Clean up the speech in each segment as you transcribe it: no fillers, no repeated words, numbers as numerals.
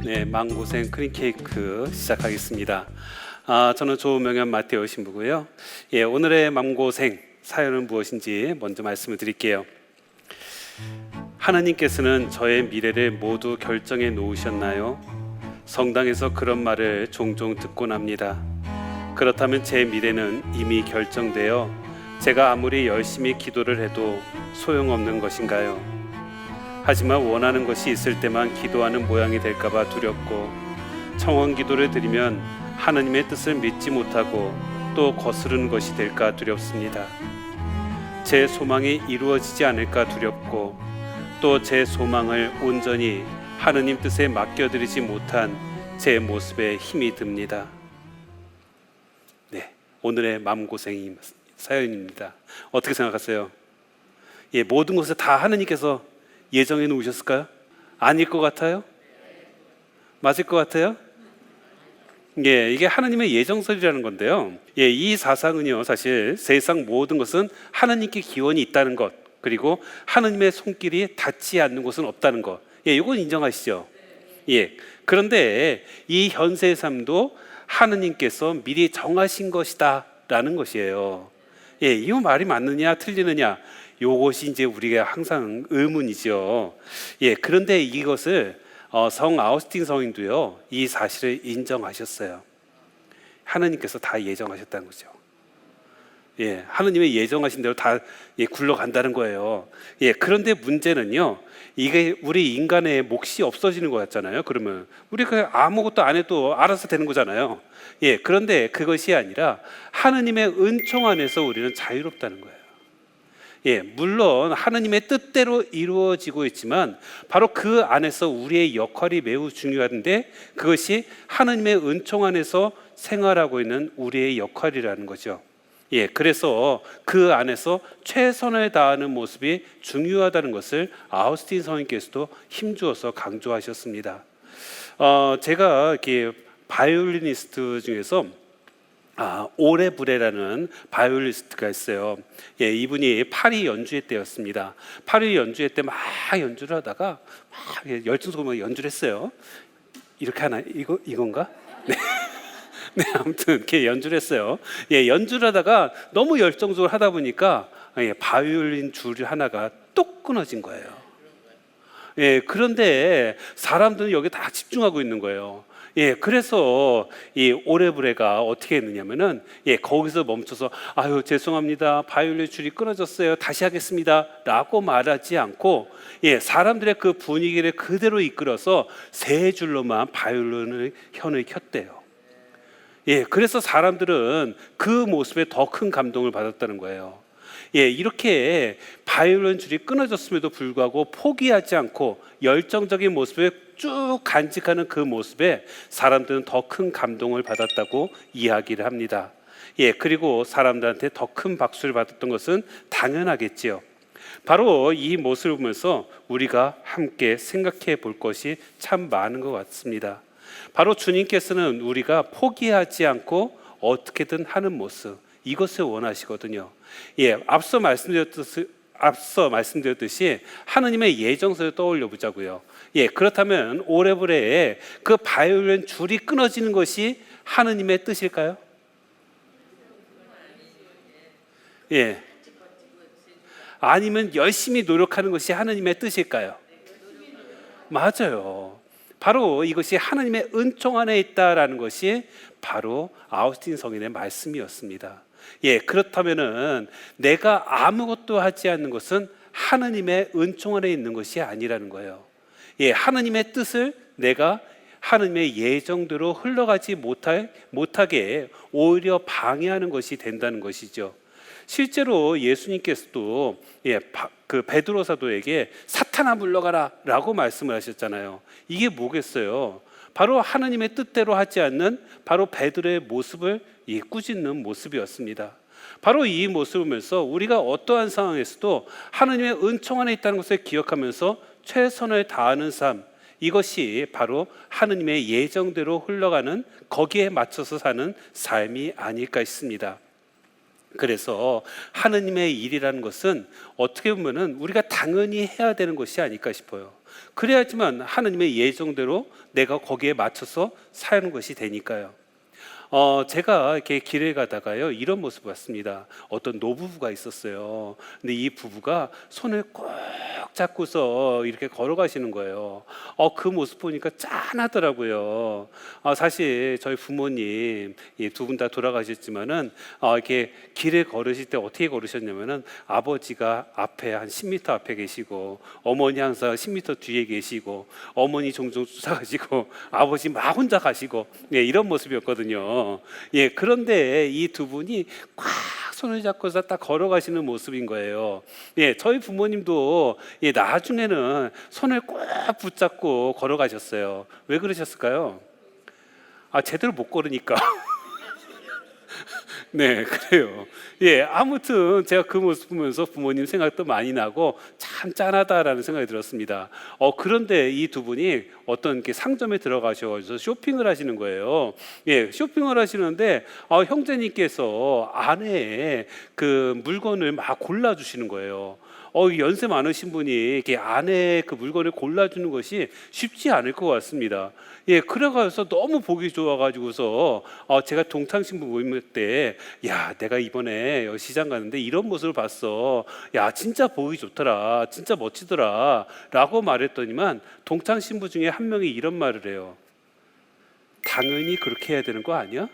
네, 망고생 크림케이크 시작하겠습니다. 저는 조명현 마테오 신부고요. 오늘의 망고생 사연은 무엇인지 먼저 말씀을 드릴게요. 하나님께서는 저의 미래를 모두 결정해 놓으셨나요? 성당에서 그런 말을 종종 듣곤 합니다. 그렇다면 제 미래는 이미 결정되어 제가 아무리 열심히 기도를 해도 소용없는 것인가요? 하지만 원하는 것이 있을 때만 기도하는 모양이 될까봐 두렵고, 청원 기도를 드리면 하나님의 뜻을 믿지 못하고 또 거스르는 것이 될까 두렵습니다. 제 소망이 이루어지지 않을까 두렵고, 또 제 소망을 온전히 하나님 뜻에 맡겨드리지 못한 제 모습에 힘이 듭니다. 네, 오늘의 마음고생 사연입니다. 어떻게 생각하세요? 모든 것을 다 하나님께서 예정해 놓으셨을까요? 아닐 것 같아요? 맞을 것 같아요? 이게 하나님의 예정설이라는 건데요. 이 사상은요, 사실 세상 모든 것은 하나님께 기원이 있다는 것, 그리고 하나님의 손길이 닿지 않는 곳은 없다는 것. 이건 인정하시죠? 그런데 이 현세의 삶도 하나님께서 미리 정하신 것이다 라는 것이에요. 이거 말이 맞느냐 틀리느냐, 요것이 이제 우리가 항상 의문이죠. 그런데 이것을 성 아우스틴 성인도요, 이 사실을 인정하셨어요. 하나님께서 다 예정하셨다는 거죠. 하나님의 예정하신 대로 다 굴러간다는 거예요. 그런데 문제는요, 이게 우리 인간의 몫이 없어지는 것 같잖아요. 그러면 우리가 아무것도 안 해도 알아서 되는 거잖아요. 그런데 그것이 아니라 하나님의 은총 안에서 우리는 자유롭다는 거예요. 물론 하나님의 뜻대로 이루어지고 있지만 바로 그 안에서 우리의 역할이 매우 중요한데, 그것이 하나님의 은총 안에서 생활하고 있는 우리의 역할이라는 거죠. 그래서 그 안에서 최선을 다하는 모습이 중요하다는 것을 아우스틴 성인께서도 힘주어서 강조하셨습니다. 제가 이렇게 바이올리니스트 중에서 오레 브레라는 바이올리니스트가 있어요. 이분이 파리 연주회 때였습니다. 파리 연주회 때 막 연주를 하다가 막 열중적으로 연주를 했어요. 이렇게 하나 이건가? 네. 네, 아무튼 이렇게 연주를 했어요. 연주를 하다가 너무 열정적으로 하다 보니까 바이올린 줄 하나가 뚝 끊어진 거예요. 그런데 사람들은 여기 다 집중하고 있는 거예요. 그래서 이 오레브레가 어떻게 했느냐면은 거기서 멈춰서 아유 죄송합니다, 바이올린 줄이 끊어졌어요, 다시 하겠습니다 라고 말하지 않고 사람들의 그 분위기를 그대로 이끌어서 세 줄로만 바이올린 현을 켰대요. 그래서 사람들은 그 모습에 더 큰 감동을 받았다는 거예요. 이렇게 바이올린 줄이 끊어졌음에도 불구하고 포기하지 않고 열정적인 모습을 쭉 간직하는 그 모습에 사람들은 더 큰 감동을 받았다고 이야기를 합니다. 그리고 사람들한테 더 큰 박수를 받았던 것은 당연하겠지요. 바로 이 모습을 보면서 우리가 함께 생각해 볼 것이 참 많은 것 같습니다. 바로 주님께서는 우리가 포기하지 않고 어떻게든 하는 모습, 이것을 원하시거든요. 앞서 말씀드렸듯이 하나님의 예정서를 떠올려 보자고요. 그렇다면 오레브레의 그 바이올린 줄이 끊어지는 것이 하나님의 뜻일까요? 아니면 열심히 노력하는 것이 하나님의 뜻일까요? 맞아요. 바로 이것이 하나님의 은총 안에 있다라는 것이 바로 아우스틴 성인의 말씀이었습니다. 그렇다면은 내가 아무것도 하지 않는 것은 하나님의 은총 안에 있는 것이 아니라는 거예요. 하나님의 뜻을 내가 하나님의 예정대로 흘러가지 못하게 오히려 방해하는 것이 된다는 것이죠. 실제로 예수님께서도 그 베드로 사도에게 사탄아 물러가라 라고 말씀을 하셨잖아요. 이게 뭐겠어요? 바로 하나님의 뜻대로 하지 않는 바로 베드로의 모습을 꾸짖는 모습이었습니다. 바로 이 모습을 보면서 우리가 어떠한 상황에서도 하나님의 은총 안에 있다는 것을 기억하면서 최선을 다하는 삶, 이것이 바로 하나님의 예정대로 흘러가는, 거기에 맞춰서 사는 삶이 아닐까 싶습니다. 그래서 하느님의 일이라는 것은 어떻게 보면은 우리가 당연히 해야 되는 것이 아닐까 싶어요. 그래야지만 하느님의 예정대로 내가 거기에 맞춰서 사는 것이 되니까요. 제가 이렇게 길을 가다가요, 이런 모습 봤습니다. 어떤 노부부가 있었어요. 근데 이 부부가 손을 꼭 잡고서 이렇게 걸어가시는 거예요. 그 모습 보니까 짠하더라고요. 사실 저희 부모님 두 분 다 돌아가셨지만은 이렇게 길을 걸으실 때 어떻게 걸으셨냐면은 아버지가 앞에 한 10m 앞에 계시고 어머니 항상 10m 뒤에 계시고 어머니 종종 쫓아가시고 아버지 막 혼자 가시고 이런 모습이었거든요. 그런데 이 두 분이 꽉 손을 잡고서 딱 걸어가시는 모습인 거예요. 저희 부모님도 나중에는 손을 꼭 붙잡고 걸어가셨어요. 왜 그러셨을까요? 제대로 못 걸으니까. 네, 그래요. 아무튼 제가 그 모습 보면서 부모님 생각도 많이 나고 참 짠하다라는 생각이 들었습니다. 그런데 이 두 분이 어떤 이렇게 상점에 들어가셔서 쇼핑을 하시는 거예요. 쇼핑을 하시는데 형제님께서 아내의 그 물건을 막 골라주시는 거예요. 연세 많으신 분이 이렇게 아내의 그 물건을 골라주는 것이 쉽지 않을 것 같습니다. 그래가서 너무 보기 좋아가지고서 제가 동창신부 모임 때, 야, 내가 이번에 시장 가는데 이런 모습을 봤어. 야, 진짜 보기 좋더라. 진짜 멋지더라. 라고 말했더니만 동창신부 중에 한 명이 이런 말을 해요. 당연히 그렇게 해야 되는 거 아니야?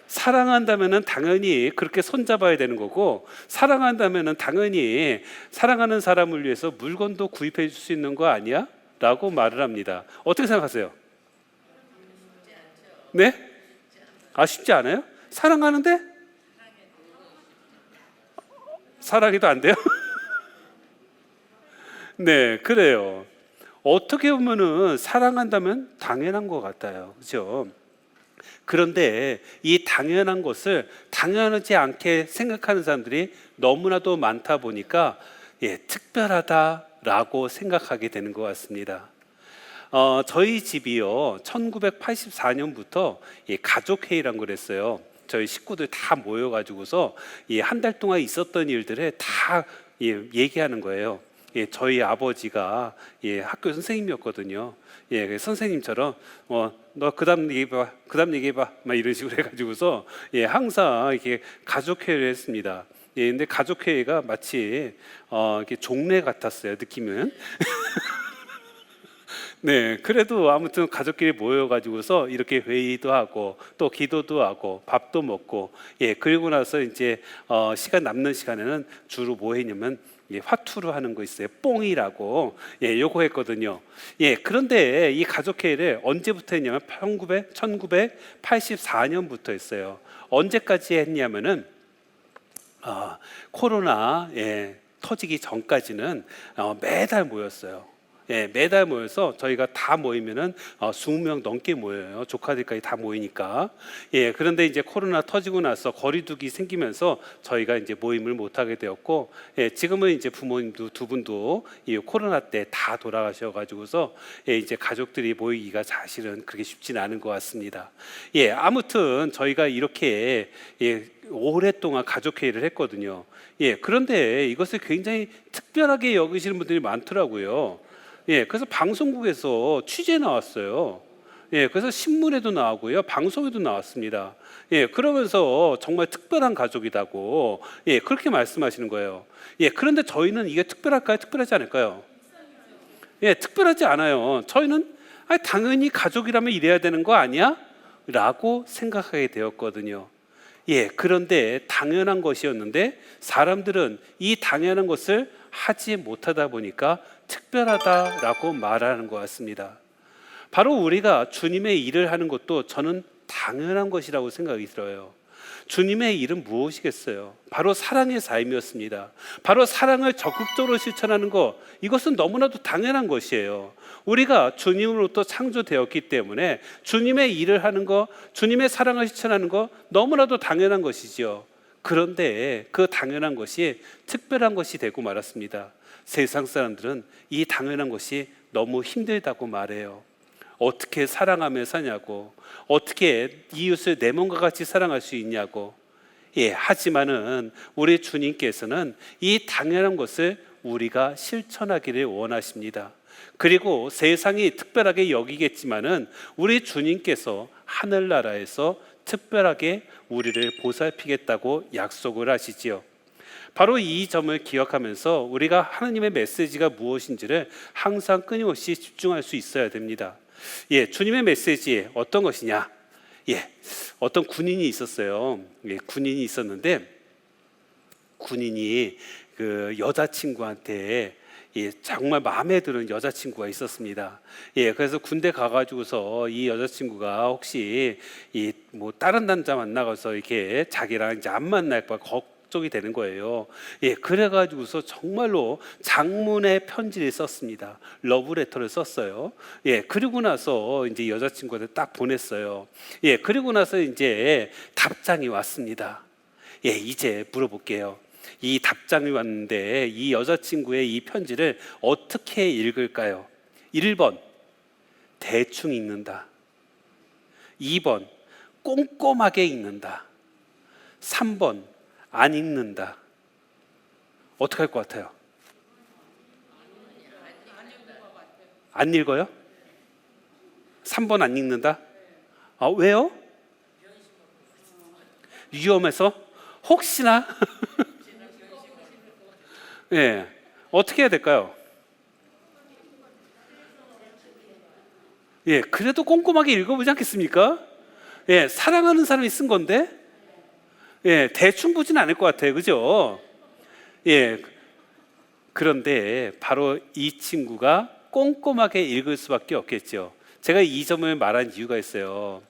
사랑한다면은 당연히 그렇게 손잡아야 되는 거고, 사랑한다면은 당연히 사랑하는 사람을 위해서 물건도 구입해 줄 수 있는 거 아니야? 라고 말을 합니다. 어떻게 생각하세요? 네? 쉽지 않아요? 사랑하는데? 사랑해도 안 돼요? 네, 그래요. 어떻게 보면은 사랑한다면 당연한 것 같아요. 그렇죠? 그런데 이 당연한 것을 당연하지 않게 생각하는 사람들이 너무나도 많다 보니까 특별하다라고 생각하게 되는 것 같습니다. 저희 집이요 1984년부터 가족회의란 걸 했어요. 저희 식구들 다 모여가지고서 한 달 동안 있었던 일들을 다 얘기하는 거예요. 저희 아버지가 학교 선생님이었거든요. 선생님처럼 너 그다음 얘기해봐, 그다음 얘기해봐, 막 이런 식으로 해가지고서 항상 이렇게 가족회의를 했습니다. 근데 가족회의가 마치 이렇게 종례 같았어요, 느낌은. 네, 그래도 아무튼 가족끼리 모여가지고서 이렇게 회의도 하고 또 기도도 하고 밥도 먹고 그리고 나서 이제 시간 남는 시간에는 주로 뭐 했냐면 화투로 하는 거 있어요. 뽕이라고 요거 했거든요. 그런데 이 가족회의를 언제부터 했냐면 1984년부터 했어요. 언제까지 했냐면은 코로나 터지기 전까지는 매달 모였어요. 매달 모여서 저희가 다 모이면은 20명 넘게 모여요. 조카들까지 다 모이니까. 그런데 이제 코로나 터지고 나서 거리두기 생기면서 저희가 이제 모임을 못 하게 되었고, 지금은 이제 부모님도 두 분도 이 코로나 때 다 돌아가셔가지고서 이제 가족들이 모이기가 사실은 그렇게 쉽지는 않은 것 같습니다. 아무튼 저희가 이렇게 오랫동안 가족회의를 했거든요. 그런데 이것을 굉장히 특별하게 여기시는 분들이 많더라고요. 그래서 방송국에서 취재 나왔어요. 그래서 신문에도 나오고요, 방송에도 나왔습니다. 그러면서 정말 특별한 가족이라고 그렇게 말씀하시는 거예요. 그런데 저희는 이게 특별할까요? 특별하지 않을까요? 특별하지 않아요. 저희는 당연히 가족이라면 이래야 되는 거 아니야? 라고 생각하게 되었거든요. 그런데 당연한 것이었는데 사람들은 이 당연한 것을 하지 못하다 보니까 특별하다라고 말하는 것 같습니다. 바로 우리가 주님의 일을 하는 것도 저는 당연한 것이라고 생각이 들어요. 주님의 일은 무엇이겠어요? 바로 사랑의 삶이었습니다. 바로 사랑을 적극적으로 실천하는 것, 이것은 너무나도 당연한 것이에요. 우리가 주님으로부터 창조되었기 때문에 주님의 일을 하는 것, 주님의 사랑을 실천하는 것 너무나도 당연한 것이지요. 그런데 그 당연한 것이 특별한 것이 되고 말았습니다. 세상 사람들은 이 당연한 것이 너무 힘들다고 말해요. 어떻게 사랑하며 사냐고, 어떻게 이웃을 내 몸과 같이 사랑할 수 있냐고. 하지만은 우리 주님께서는 이 당연한 것을 우리가 실천하기를 원하십니다. 그리고 세상이 특별하게 여기겠지만은 우리 주님께서 하늘나라에서 특별하게 우리를 보살피겠다고 약속을 하시지요. 바로 이 점을 기억하면서 우리가 하나님의 메시지가 무엇인지를 항상 끊임없이 집중할 수 있어야 됩니다. 주님의 메시지 어떤 것이냐? 어떤 군인이 있었어요. 군인이 있었는데 군인이 그 여자친구한테 정말 마음에 드는 여자친구가 있었습니다. 그래서 군대 가가지고서 이 여자친구가 혹시 뭐 다른 남자 만나가서 이렇게 자기랑 이제 안 만날까 걱정이 되는 거예요. 그래가지고서 정말로 장문의 편지를 썼습니다. 러브레터를 썼어요. 그리고 나서 이제 여자친구한테 딱 보냈어요. 그리고 나서 이제 답장이 왔습니다. 이제 물어볼게요. 이 답장이 왔는데 이 여자친구의 이 편지를 어떻게 읽을까요? 1번 대충 읽는다. 2번 꼼꼼하게 읽는다. 3번 안 읽는다. 어떻게 할 것 같아요? 안 읽어요? 3번 안 읽는다? 왜요? 위험해서? 혹시나? 어떻게 해야 될까요? 그래도 꼼꼼하게 읽어보지 않겠습니까? 사랑하는 사람이 쓴 건데, 대충 보진 않을 것 같아요. 그죠? 그런데 바로 이 친구가 꼼꼼하게 읽을 수밖에 없겠죠. 제가 이 점을 말한 이유가 있어요.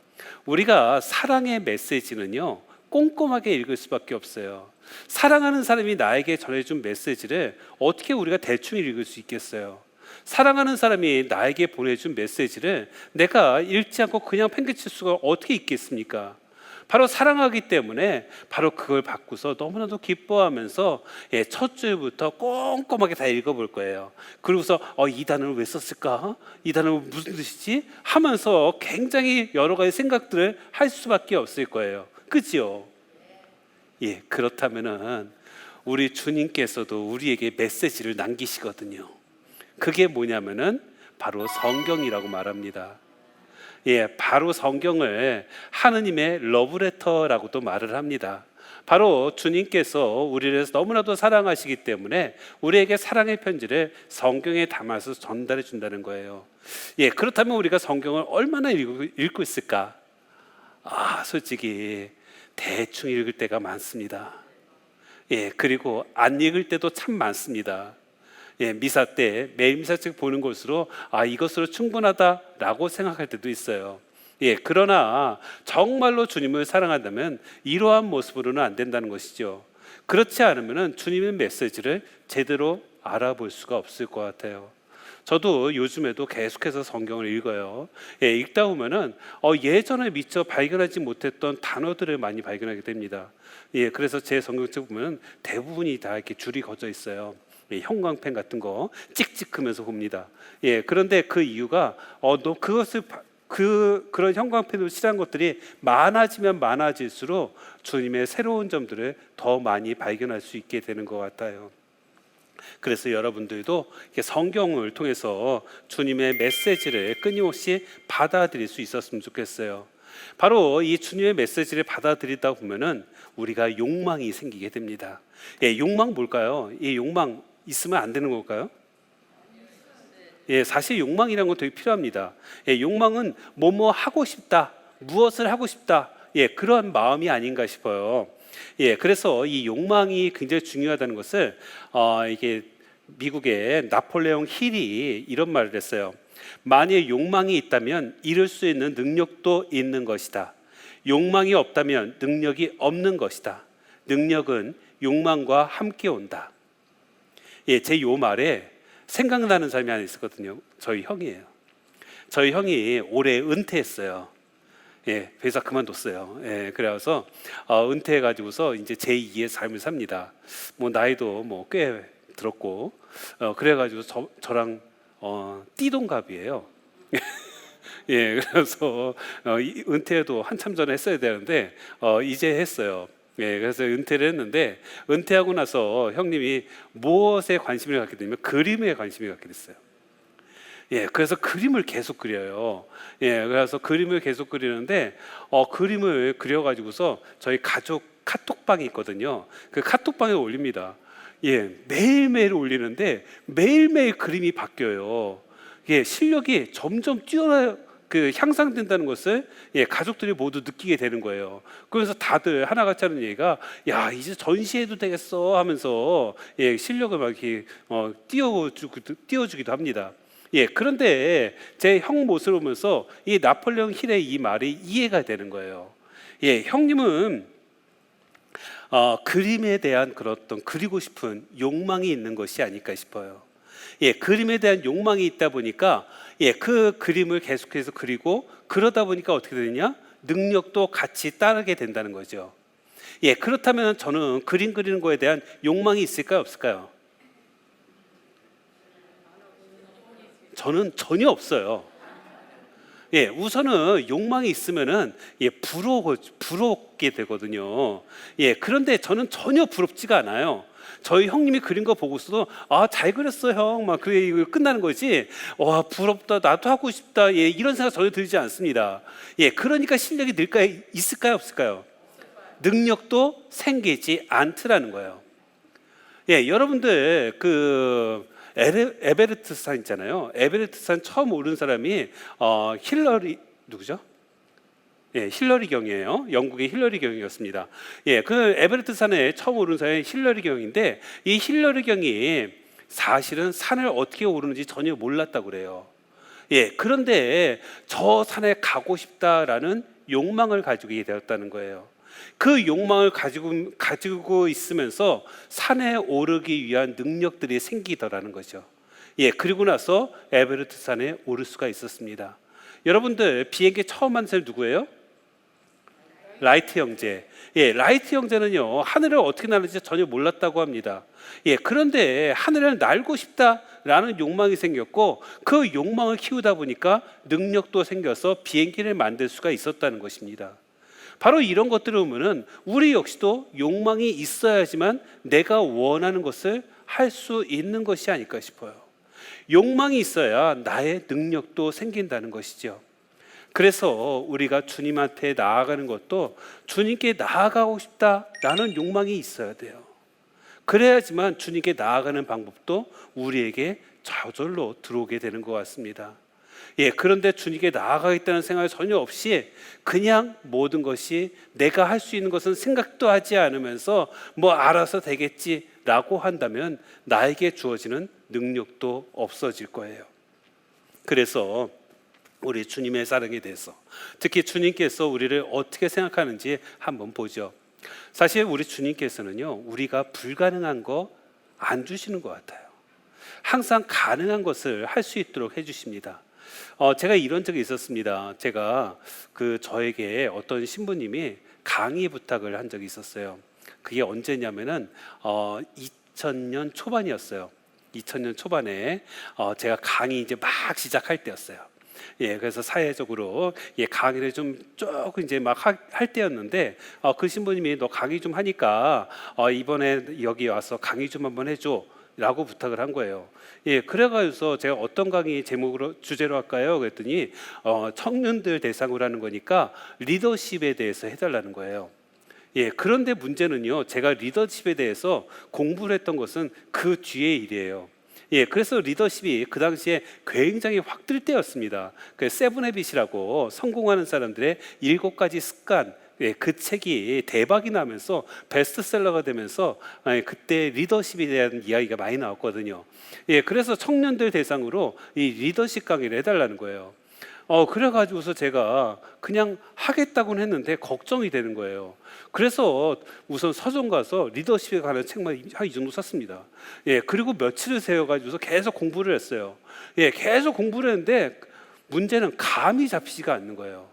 우리가 사랑의 메시지는요, 꼼꼼하게 읽을 수밖에 없어요. 사랑하는 사람이 나에게 전해준 메시지를 어떻게 우리가 대충 읽을 수 있겠어요? 사랑하는 사람이 나에게 보내준 메시지를 내가 읽지 않고 그냥 팽개칠 수가 어떻게 있겠습니까? 바로 사랑하기 때문에 바로 그걸 받고서 너무나도 기뻐하면서 첫 줄부터 꼼꼼하게 다 읽어볼 거예요. 그리고서 이 단어를 왜 썼을까? 이 단어는 무슨 뜻이지? 하면서 굉장히 여러 가지 생각들을 할 수밖에 없을 거예요. 그렇지요? 그렇다면은 우리 주님께서도 우리에게 메시지를 남기시거든요. 그게 뭐냐면은 바로 성경이라고 말합니다. 바로 성경을 하느님의 러브레터라고도 말을 합니다. 바로 주님께서 우리를 너무나도 사랑하시기 때문에 우리에게 사랑의 편지를 성경에 담아서 전달해 준다는 거예요. 그렇다면 우리가 성경을 얼마나 읽고 있을까? 솔직히 대충 읽을 때가 많습니다. 그리고 안 읽을 때도 참 많습니다. 미사 때 매일 미사책 보는 것으로 이것으로 충분하다라고 생각할 때도 있어요. 그러나 정말로 주님을 사랑한다면 이러한 모습으로는 안 된다는 것이죠. 그렇지 않으면 주님의 메시지를 제대로 알아볼 수가 없을 것 같아요. 저도 요즘에도 계속해서 성경을 읽어요. 읽다 보면은 예전에 미처 발견하지 못했던 단어들을 많이 발견하게 됩니다. 그래서 제 성경책 보면 대부분이 다 이렇게 줄이 거져 있어요. 형광펜 같은 거 찍찍하면서 봅니다. 그런데 그 이유가 그런 형광펜으로 칠한 것들이 많아지면 많아질수록 주님의 새로운 점들을 더 많이 발견할 수 있게 되는 것 같아요. 그래서 여러분들도 성경을 통해서 주님의 메시지를 끊임없이 받아들일 수 있었으면 좋겠어요. 바로 이 주님의 메시지를 받아들이다 보면은 우리가 욕망이 생기게 됩니다. 욕망 뭘까요? 이 욕망 있으면 안 되는 걸까요? 사실 욕망이라는 건 되게 필요합니다. 욕망은 뭐뭐 하고 싶다, 무엇을 하고 싶다, 그런 마음이 아닌가 싶어요. 그래서 이 욕망이 굉장히 중요하다는 것을 이게 미국의 나폴레옹 힐이 이런 말을 했어요. 만일 욕망이 있다면 이룰 수 있는 능력도 있는 것이다. 욕망이 없다면 능력이 없는 것이다. 능력은 욕망과 함께 온다. 제 요 말에 생각나는 사람이 하나 있었거든요. 저희 형이에요. 저희 형이 올해 은퇴했어요. 회사 그만뒀어요. 그래서 은퇴해가지고서 이제 제2의 삶을 삽니다. 뭐 나이도 뭐 꽤 들었고, 그래가지고 저랑 띠동갑이에요. 예, 그래서 은퇴도 한참 전에 했어야 되는데 이제 했어요. 예, 그래서 은퇴를 했는데 은퇴하고 나서 형님이 무엇에 관심을 갖게 되냐면 그림에 관심을 갖게 됐어요. 예, 그래서 그림을 계속 그려요. 예, 그래서 그림을 계속 그리는데 그림을 그려가지고서 저희 가족 카톡방이 있거든요. 그 카톡방에 올립니다. 예, 매일매일 올리는데 매일매일 그림이 바뀌어요. 예, 실력이 점점 뛰어나 향상된다는 것을 가족들이 모두 느끼게 되는 거예요. 그래서 다들 하나같이 하는 얘기가 야 이제 전시해도 되겠어 하면서 실력을 막 이렇게 띄워주기도 합니다. 그런데 제 형 모습을 보면서 이 나폴레옹 힐의 이 말이 이해가 되는 거예요. 형님은 그림에 대한 그런 어떤 그리고 싶은 욕망이 있는 것이 아닐까 싶어요. 그림에 대한 욕망이 있다 보니까 그 그림을 계속해서 그리고 그러다 보니까 어떻게 되느냐? 능력도 같이 따르게 된다는 거죠. 그렇다면 저는 그림 그리는 거에 대한 욕망이 있을까요? 없을까요? 저는 전혀 없어요. 우선은 욕망이 있으면은 부럽게 되거든요. 그런데 저는 전혀 부럽지가 않아요. 저희 형님이 그린 거 보고서도 잘 그렸어 형 막 그래 이거 끝나는 거지. 와 부럽다 나도 하고 싶다 이런 생각 전혀 들지 않습니다. 그러니까 실력이 있을까요 없을까요? 능력도 생기지 않더라는 거예요. 여러분들 에베레스트 산 있잖아요. 에베레스트 산 처음 오른 사람이 힐러리 누구죠? 힐러리 경이에요. 영국의 힐러리 경이었습니다. 그 에베레스트 산에 처음 오른 사람이 힐러리 경인데 이 힐러리 경이 사실은 산을 어떻게 오르는지 전혀 몰랐다고 그래요. 그런데 저 산에 가고 싶다라는 욕망을 가지고 되었다는 거예요. 그 욕망을 가지고 있으면서 산에 오르기 위한 능력들이 생기더라는 거죠. 그리고 나서 에베레스트 산에 오를 수가 있었습니다. 여러분들 비행기 처음 한 사람이 누구예요? 라이트 형제. 라이트 형제는요 하늘을 어떻게 나는지 전혀 몰랐다고 합니다. 그런데 하늘을 날고 싶다라는 욕망이 생겼고 그 욕망을 키우다 보니까 능력도 생겨서 비행기를 만들 수가 있었다는 것입니다. 바로 이런 것들을 보면은 우리 역시도 욕망이 있어야지만 내가 원하는 것을 할 수 있는 것이 아닐까 싶어요. 욕망이 있어야 나의 능력도 생긴다는 것이죠. 그래서 우리가 주님한테 나아가는 것도 주님께 나아가고 싶다라는 욕망이 있어야 돼요. 그래야지만 주님께 나아가는 방법도 우리에게 저절로 들어오게 되는 것 같습니다. 그런데 주님께 나아가겠다는 생각이 전혀 없이 그냥 모든 것이 내가 할 수 있는 것은 생각도 하지 않으면서 뭐 알아서 되겠지라고 한다면 나에게 주어지는 능력도 없어질 거예요. 그래서 우리 주님의 사랑에 대해서 특히 주님께서 우리를 어떻게 생각하는지 한번 보죠. 사실 우리 주님께서는요 우리가 불가능한 거 안 주시는 것 같아요. 항상 가능한 것을 할 수 있도록 해주십니다. 제가 이런 적이 있었습니다. 제가 저에게 어떤 신부님이 강의 부탁을 한 적이 있었어요. 그게 언제냐면은 2000년 초반이었어요. 2000년 초반에 제가 강의 이제 막 시작할 때였어요. 그래서 사회적으로 강의를 조금 이제 막 할 때였는데 그 신부님이 너 강의 좀 하니까 이번에 여기 와서 강의 좀 한번 해줘. 라고 부탁을 한 거예요. 그래가지고 제가 어떤 강의 주제로 할까요? 그랬더니 청년들 대상으로 하는 거니까 리더십에 대해서 해달라는 거예요. 그런데 문제는요, 제가 리더십에 대해서 공부를 했던 것은 그 뒤의 일이에요. 그래서 리더십이 그 당시에 굉장히 확 뜰 때였습니다. 그 세븐 헤빗이라고 성공하는 사람들의 7가지 습관, 그 책이 대박이 나면서 베스트셀러가 되면서 그때 리더십에 대한 이야기가 많이 나왔거든요. 그래서 청년들 대상으로 이 리더십 강의를 해달라는 거예요. 그래가지고서 제가 그냥 하겠다고는 했는데 걱정이 되는 거예요. 그래서 우선 서점 가서 리더십에 관한 책만 한 이 정도 샀습니다. 그리고 며칠을 세워가지고서 계속 공부를 했어요. 계속 공부를 했는데 문제는 감이 잡히지가 않는 거예요.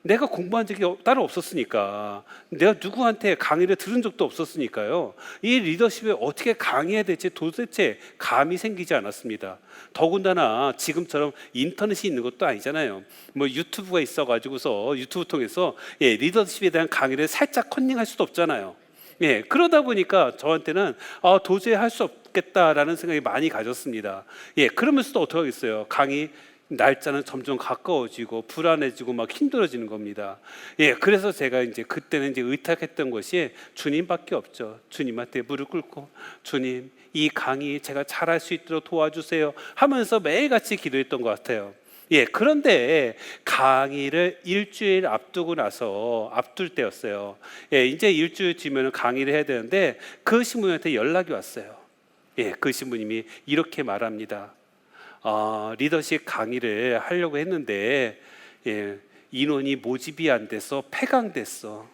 내가 공부한 적이 따로 없었으니까, 내가 누구한테 강의를 들은 적도 없었으니까요. 이 리더십에 어떻게 강의해야 될지 도대체 감이 생기지 않았습니다. 더군다나 지금처럼 인터넷이 있는 것도 아니잖아요. 뭐 유튜브가 있어가지고서 유튜브 통해서 리더십에 대한 강의를 살짝 컨닝할 수도 없잖아요. 그러다 보니까 저한테는 도저히 할 수 없겠다라는 생각이 많이 가졌습니다. 그러면서도 어떻게 하겠어요? 강의 날짜는 점점 가까워지고 불안해지고 막 힘들어지는 겁니다. 그래서 제가 이제 그때는 이제 의탁했던 것이 주님밖에 없죠. 주님한테 무릎 꿇고, 주님, 이 강의 제가 잘할 수 있도록 도와주세요 하면서 매일같이 기도했던 것 같아요. 그런데 강의를 일주일 앞두고 나서 앞둘 때였어요. 이제 일주일 뒤면 강의를 해야 되는데 그 신부님한테 연락이 왔어요. 그 신부님이 이렇게 말합니다. 리더십 강의를 하려고 했는데 인원이 모집이 안 돼서 폐강됐어.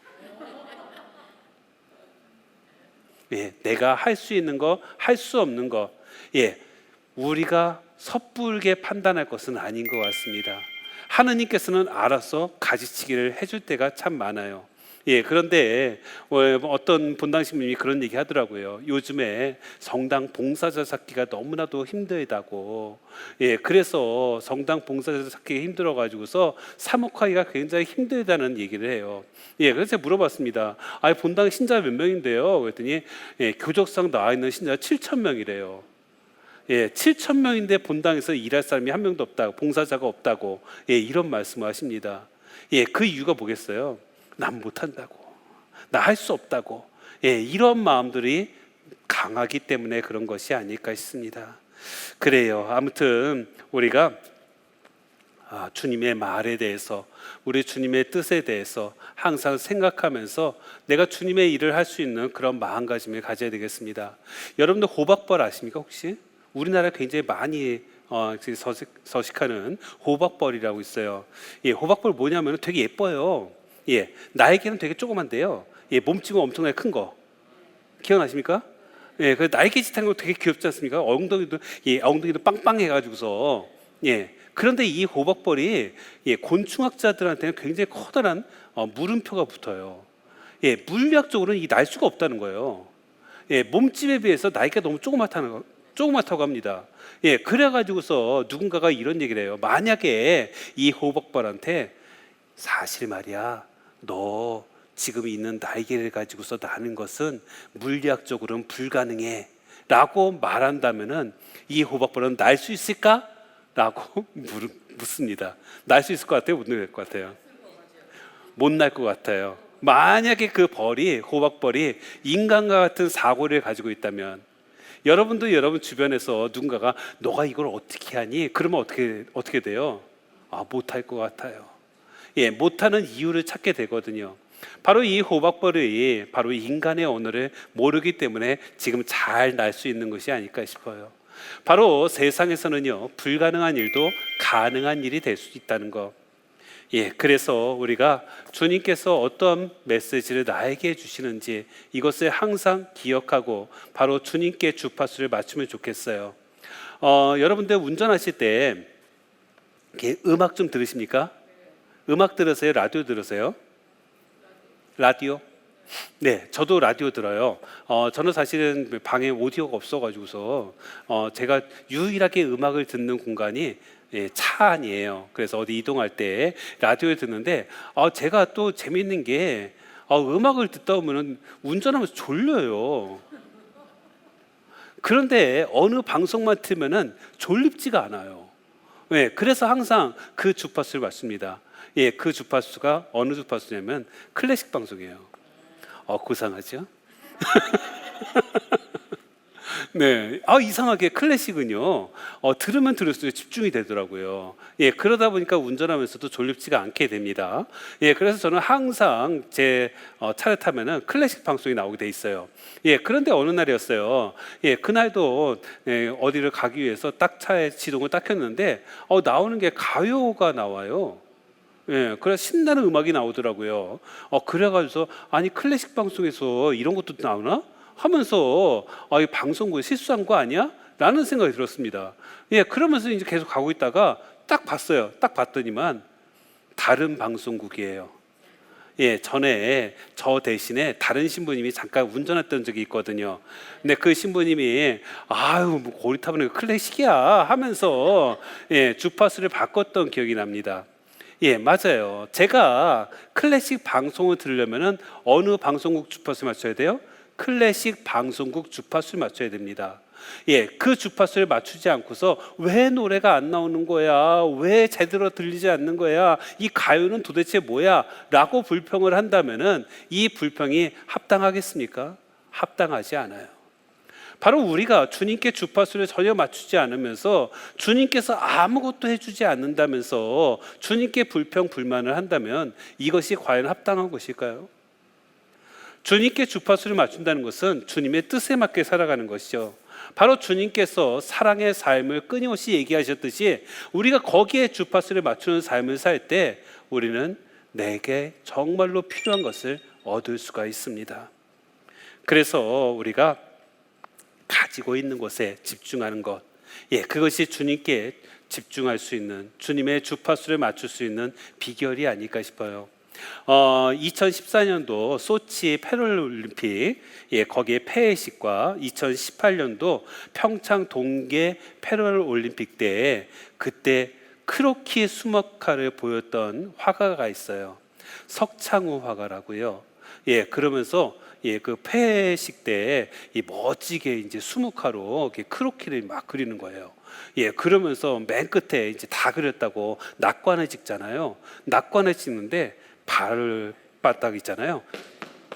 내가 할 수 있는 거, 할 수 없는 거, 우리가 섣불게 판단할 것은 아닌 것 같습니다. 하느님께서는 알아서 가지치기를 해줄 때가 참 많아요. 그런데 어떤 본당 신부님이 그런 얘기 하더라고요. 요즘에 성당 봉사자 찾기가 너무나도 힘들다고. 그래서 성당 봉사자 찾기가 힘들어가지고서 사목하기가 굉장히 힘들다는 얘기를 해요. 그래서 제가 물어봤습니다. 본당 신자 몇 명인데요? 그랬더니 교적상 나와 있는 신자 7,000명이래요. 7,000명인데 본당에서 일할 사람이 한 명도 없다고, 봉사자가 없다고, 이런 말씀을 하십니다. 그 이유가 뭐겠어요? 난 못한다고, 나 할 수 없다고, 이런 마음들이 강하기 때문에 그런 것이 아닐까 싶습니다. 그래요. 아무튼 우리가 주님의 말에 대해서, 우리 주님의 뜻에 대해서 항상 생각하면서 내가 주님의 일을 할 수 있는 그런 마음가짐을 가져야 되겠습니다. 여러분들 호박벌 아십니까 혹시? 우리나라에 굉장히 많이 서식하는 호박벌이라고 있어요. 호박벌 뭐냐면 되게 예뻐요. 날개는 되게 조그만데요. 몸집은 엄청나게 큰 거. 기억나십니까? 그 날개짓한 거 되게 귀엽지 않습니까? 엉덩이도 빵빵해가지고서. 그런데 이 호박벌이 곤충학자들한테는 굉장히 커다란 물음표가 붙어요. 물리학적으로는 날 수가 없다는 거예요. 몸집에 비해서 날개가 너무 조그맣다고 합니다. 그래가지고서 누군가가 이런 얘기를 해요. 만약에 이 호박벌한테 사실 말이야, 너 지금 있는 날개를 가지고서 나는 것은 물리학적으로는 불가능해 라고 말한다면은 이 호박벌은 날 수 있을까? 라고 묻습니다. 날 수 있을 것 같아요? 못 날 것 같아요? 못 날 것 같아요. 만약에 그 호박벌이 인간과 같은 사고를 가지고 있다면, 여러분도 여러분 주변에서 누군가가 너가 이걸 어떻게 하니? 그러면 어떻게 돼요? 못할 것 같아요. 못하는 이유를 찾게 되거든요. 바로 이 호박벌이 바로 인간의 언어를 모르기 때문에 지금 잘 날 수 있는 것이 아닐까 싶어요. 바로 세상에서는요, 불가능한 일도 가능한 일이 될 수 있다는 것. 그래서 우리가 주님께서 어떤 메시지를 나에게 주시는지 이것을 항상 기억하고 바로 주님께 주파수를 맞추면 좋겠어요. 여러분들 운전하실 때 음악 좀 들으십니까? 음악 들으세요? 라디오 들으세요? 라디오? 저도 라디오 들어요. 저는 사실은 방에 오디오가 없어가지고서 제가 유일하게 음악을 듣는 공간이 차 안이에요. 그래서 어디 이동할 때 라디오를 듣는데 제가 또 재밌는 게 음악을 듣다 보면 운전하면서 졸려요. 그런데 어느 방송만 틀면은 졸립지가 않아요. 그래서 항상 그 주파수를 맞습니다. 그 주파수가 어느 주파수냐면 클래식 방송이에요. 고상하죠? 이상하게 클래식은요, 들으면 들을수록 집중이 되더라고요. 그러다 보니까 운전하면서도 졸립지가 않게 됩니다. 그래서 저는 항상 제 차를 타면은 클래식 방송이 나오게 돼 있어요. 그런데 어느 날이었어요. 그날도 어디를 가기 위해서 딱 차에 시동을 딱 켰는데 나오는 게 가요가 나와요. 그래서 신나는 음악이 나오더라고요. 그래가지고 아니 클래식 방송에서 이런 것도 나오나? 하면서 이 방송국에 실수한 거 아니야? 라는 생각이 들었습니다. 그러면서 이제 계속 가고 있다가 딱 봤어요. 딱 봤더니만 다른 방송국이에요. 예, 전에 저 대신에 다른 신부님이 잠깐 운전했던 적이 있거든요. 근데 그 신부님이 아유 뭐 고리타분한 클래식이야 하면서 예, 주파수를 바꿨던 기억이 납니다. 예, 맞아요. 제가 클래식 방송을 들으려면은 어느 방송국 주파수 맞춰야 돼요? 클래식 방송국 주파수를 맞춰야 됩니다. 예, 그 주파수를 맞추지 않고서 왜 노래가 안 나오는 거야? 왜 제대로 들리지 않는 거야? 이 가요는 도대체 뭐야? 라고 불평을 한다면은 이 불평이 합당하겠습니까? 합당하지 않아요. 바로 우리가 주님께 주파수를 전혀 맞추지 않으면서 주님께서 아무것도 해주지 않는다면서 주님께 불평 불만을 한다면 이것이 과연 합당한 것일까요? 주님께 주파수를 맞춘다는 것은 주님의 뜻에 맞게 살아가는 것이죠. 바로 주님께서 사랑의 삶을 끊임없이 얘기하셨듯이 우리가 거기에 주파수를 맞추는 삶을 살 때 우리는 내게 정말로 필요한 것을 얻을 수가 있습니다. 그래서 우리가 가지고 있는 것에 집중하는 것, 예, 그것이 주님께 집중할 수 있는, 주님의 주파수를 맞출 수 있는 비결이 아닐까 싶어요. 2014년도 소치 패럴림픽, 예, 거기에 폐회식과 2018년도 평창 동계 패럴올림픽 때 그때 크로키 수목화를 보였던 화가가 있어요. 석창호 화가라고요. 예, 그러면서 예, 그 폐회식 때 이 멋지게 이제 수묵화로 이렇게 크로키를 막 그리는 거예요. 예, 그러면서 맨 끝에 이제 다 그렸다고 낙관을 찍잖아요. 낙관을 찍는데 발바닥 있잖아요.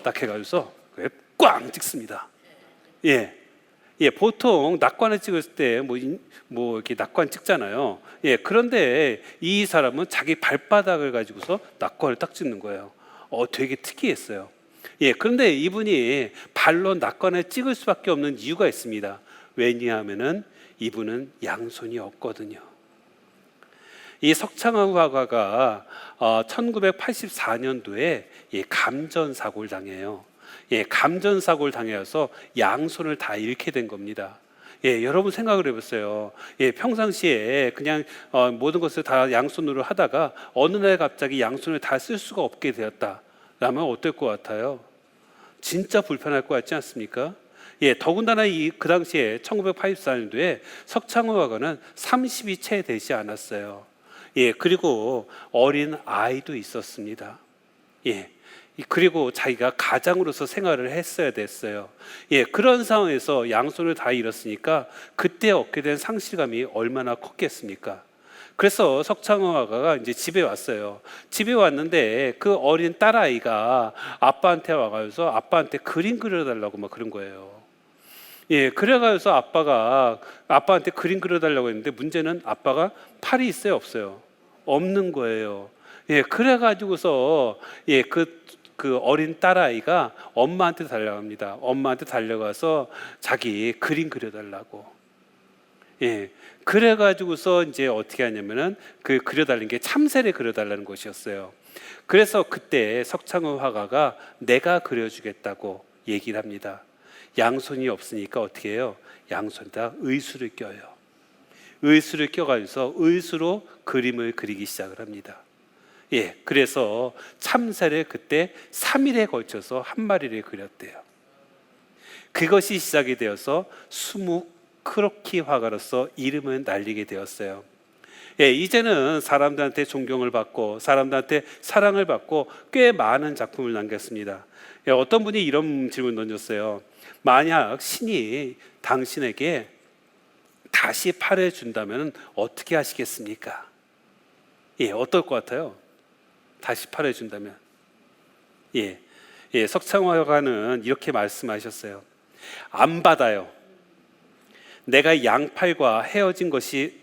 딱 해가지고서 꽝 찍습니다. 예, 예, 보통 낙관을 찍을 때 뭐 이렇게 낙관 찍잖아요. 예, 그런데 이 사람은 자기 발바닥을 가지고서 낙관을 딱 찍는 거예요. 되게 특이했어요. 예, 그런데 이분이 발로 낙관을 찍을 수밖에 없는 이유가 있습니다. 왜냐하면은 이분은 양손이 없거든요. 이 석창호 화가가 1984년도에 감전사고를 당해요. 예, 감전사고를 당해서 양손을 다 잃게 된 겁니다. 예, 여러분 생각을 해보세요. 예, 평상시에 그냥 모든 것을 다 양손으로 하다가 어느 날 갑자기 양손을 다 쓸 수가 없게 되었다라면 어떨 것 같아요? 진짜 불편할 것 같지 않습니까? 예, 더군다나 그 당시에 1984년도에 석창호 화가는 30이 채 되지 않았어요. 예, 그리고 어린 아이도 있었습니다. 예, 그리고 자기가 가장으로서 생활을 했어야 됐어요. 예, 그런 상황에서 양손을 다 잃었으니까 그때 얻게 된 상실감이 얼마나 컸겠습니까? 그래서 석창호 화가가 이제 집에 왔어요. 집에 왔는데 그 어린 딸아이가 아빠한테 와가지고 아빠한테 그림 그려달라고 막 그런 거예요. 예, 그래가지고 아빠가 아빠한테 그림 그려달라고 했는데 문제는 아빠가 팔이 있어요, 없어요? 없는 거예요. 예, 그래가지고서 예, 그 어린 딸아이가 엄마한테 달려갑니다. 엄마한테 달려가서 자기 그림 그려달라고. 예, 그래가지고서 이제 어떻게 하냐면은 그 그려달라는 게 참새를 그려달라는 것이었어요. 그래서 그때 석창호 화가가 내가 그려주겠다고 얘기를 합니다. 양손이 없으니까 어떻게 해요? 양손에다 의수를 껴요. 의수를 껴가지고서 의수로 그림을 그리기 시작을 합니다. 예, 그래서 참새를 그때 3일에 걸쳐서 한 마리를 그렸대요. 그것이 시작이 되어서 수묵 크로키 화가로서 이름을 날리게 되었어요. 예, 이제는 사람들한테 존경을 받고 사람들한테 사랑을 받고 꽤 많은 작품을 남겼습니다. 예, 어떤 분이 이런 질문을 던졌어요. 만약 신이 당신에게 다시 팔을 준다면 어떻게 하시겠습니까? 예, 어떨 것 같아요? 다시 팔을 준다면. 예, 예, 석창호 화가는 이렇게 말씀하셨어요. 안 받아요. 내가 양팔과 헤어진 것이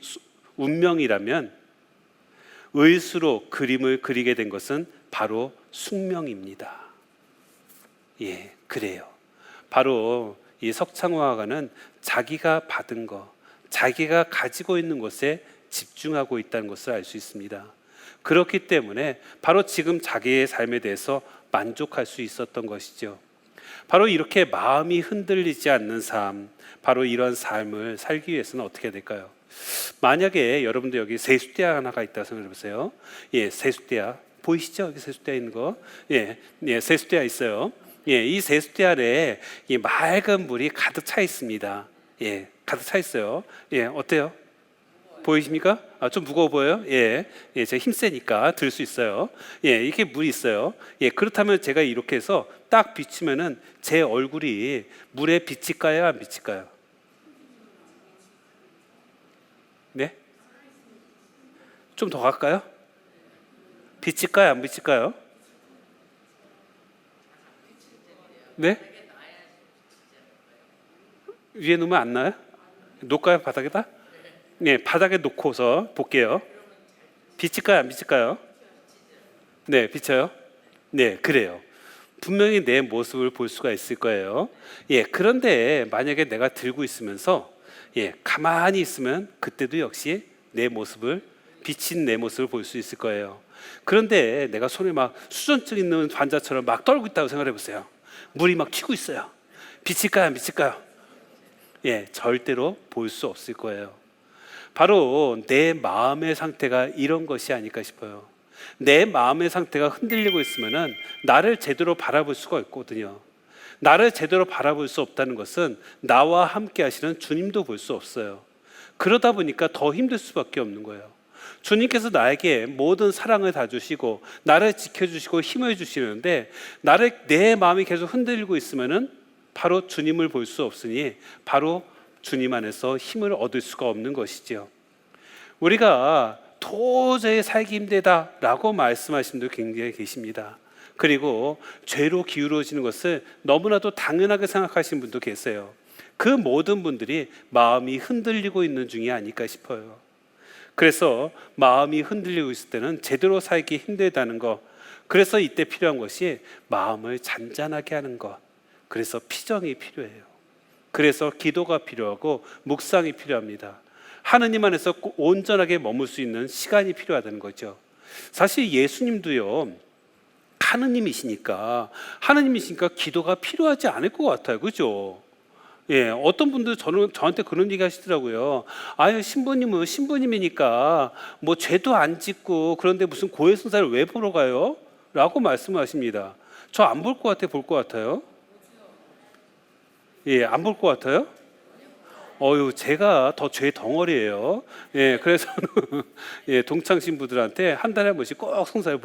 운명이라면 의수로 그림을 그리게 된 것은 바로 숙명입니다. 예, 그래요. 바로 이 석창호 화가는 자기가 받은 것, 자기가 가지고 있는 것에 집중하고 있다는 것을 알 수 있습니다. 그렇기 때문에 바로 지금 자기의 삶에 대해서 만족할 수 있었던 것이죠. 바로 이렇게 마음이 흔들리지 않는 삶, 바로 이런 삶을 살기 위해서는 어떻게 해야 될까요? 만약에 여러분들 여기 세숫대야 하나가 있다고 생각해 보세요. 예, 세숫대야 보이시죠? 여기 세숫대야 있는 거. 예, 예, 세숫대야 있어요. 예, 이 세숫대 아래에 이 맑은 물이 가득 차 있습니다. 예, 가득 차 있어요. 예, 어때요? 보이십니까? 좀 무거워 보여요? 예, 예, 제가 힘 세니까 들 수 있어요. 예, 이렇게 물이 있어요. 예, 그렇다면 제가 이렇게 해서 딱 비추면은 제 얼굴이 물에 비칠까요? 안 비칠까요? 네? 좀 더 갈까요? 비칠까요? 안 비칠까요? 네? 위에 놓으면 안 나요? 놓을까요? 바닥에다? 네, 바닥에 놓고서 볼게요. 비칠까요? 안 비칠까요? 네, 비쳐요. 네, 그래요. 분명히 내 모습을 볼 수가 있을 거예요. 예, 그런데 만약에 내가 들고 있으면서 예, 가만히 있으면 그때도 역시 내 모습을 비친 내 모습을 볼 수 있을 거예요. 그런데 내가 손에 막 수전증 있는 환자처럼 막 떨고 있다고 생각해 보세요. 물이 막 튀고 있어요. 비칠까요? 안 비칠까요? 예, 절대로 볼 수 없을 거예요. 바로 내 마음의 상태가 이런 것이 아닐까 싶어요. 내 마음의 상태가 흔들리고 있으면은 나를 제대로 바라볼 수가 있거든요. 나를 제대로 바라볼 수 없다는 것은 나와 함께 하시는 주님도 볼 수 없어요. 그러다 보니까 더 힘들 수밖에 없는 거예요. 주님께서 나에게 모든 사랑을 다 주시고 나를 지켜주시고 힘을 주시는데 내 마음이 계속 흔들리고 있으면은 바로 주님을 볼 수 없으니 바로 주님 안에서 힘을 얻을 수가 없는 것이지요. 우리가 도저히 살기 힘들다라고 말씀하신 분도 굉장히 계십니다. 그리고 죄로 기울어지는 것을 너무나도 당연하게 생각하시는 분도 계세요. 그 모든 분들이 마음이 흔들리고 있는 중이 아닐까 싶어요. 그래서 마음이 흔들리고 있을 때는 제대로 살기 힘들다는 것, 그래서 이때 필요한 것이 마음을 잔잔하게 하는 것, 그래서 피정이 필요해요. 그래서 기도가 필요하고 묵상이 필요합니다. 하느님 안에서 온전하게 머물 수 있는 시간이 필요하다는 거죠. 사실 예수님도요, 하느님이시니까 기도가 필요하지 않을 것 같아요. 그죠? 예, 어떤 분들 저한테 그런 얘기 하시더라고요. 아유, 신부님은 신부님이니까 뭐 죄도 안 짓고 그런데 무슨 고해성사를 왜 보러 가요? 라고 말씀하십니다. 저 안 볼 것 같아요? 볼 것 같아요? 예, 안 볼 것 같아요? 제가 더 죄 덩어리예요. 예, 그래서 예, 동창 신부들한테 한 달에 한 번씩 꼭 성사를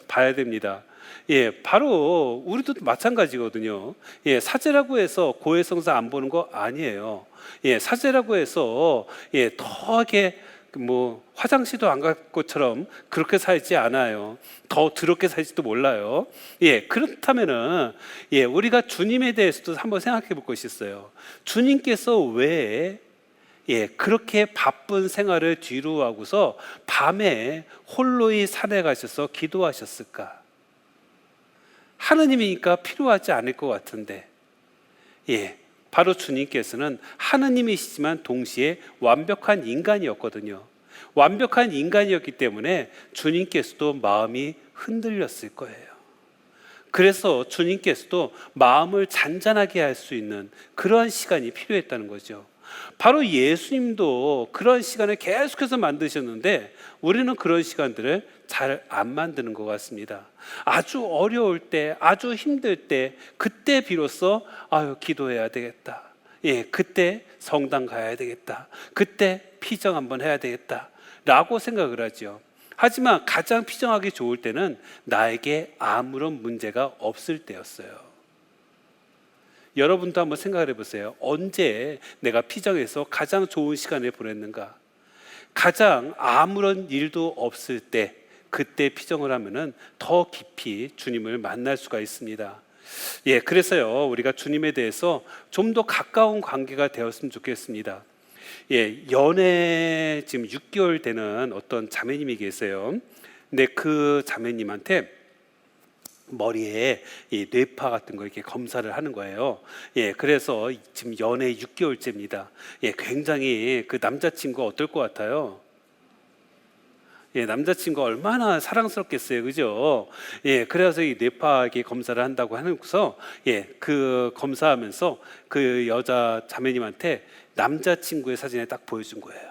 봐야 됩니다. 예, 바로 우리도 마찬가지거든요. 예, 사제라고 해서 고해성사 안 보는 거 아니에요. 예, 사제라고 해서 예, 더하게 뭐 화장실도 안 갈 것처럼 그렇게 살지 않아요. 더 더럽게 살지도 몰라요. 예, 그렇다면은 예, 우리가 주님에 대해서도 한번 생각해 볼 것이 있어요. 주님께서 왜 예, 그렇게 바쁜 생활을 뒤로 하고서 밤에 홀로이 산에 가셔서 기도하셨을까? 하느님이니까 필요하지 않을 것 같은데, 예, 바로 주님께서는 하느님이시지만 동시에 완벽한 인간이었거든요. 완벽한 인간이었기 때문에 주님께서도 마음이 흔들렸을 거예요. 그래서 주님께서도 마음을 잔잔하게 할 수 있는 그러한 시간이 필요했다는 거죠. 바로 예수님도 그런 시간을 계속해서 만드셨는데 우리는 그런 시간들을 잘 안 만드는 것 같습니다. 아주 어려울 때, 아주 힘들 때, 그때 비로소 기도해야 되겠다. 예, 그때 성당 가야 되겠다. 그때 피정 한번 해야 되겠다. 라고 생각을 하죠. 하지만 가장 피정하기 좋을 때는 나에게 아무런 문제가 없을 때였어요. 여러분도 한번 생각을 해보세요. 언제 내가 피정해서 가장 좋은 시간을 보냈는가? 가장 아무런 일도 없을 때, 그때 피정을 하면은 더 깊이 주님을 만날 수가 있습니다. 예, 그래서요, 우리가 주님에 대해서 좀 더 가까운 관계가 되었으면 좋겠습니다. 예, 연애 지금 6개월 되는 어떤 자매님이 계세요. 근데 그 자매님한테 머리에 이 뇌파 같은 거 이렇게 검사를 하는 거예요. 예, 그래서 지금 연애 6개월째입니다. 예, 굉장히 그 남자친구 어떨 것 같아요? 예, 남자친구 얼마나 사랑스럽겠어요, 그죠? 예, 그래서 이 뇌파 검사를 한다고 하면서 예, 그 검사하면서 그 여자 자매님한테 남자친구의 사진을 딱 보여준 거예요.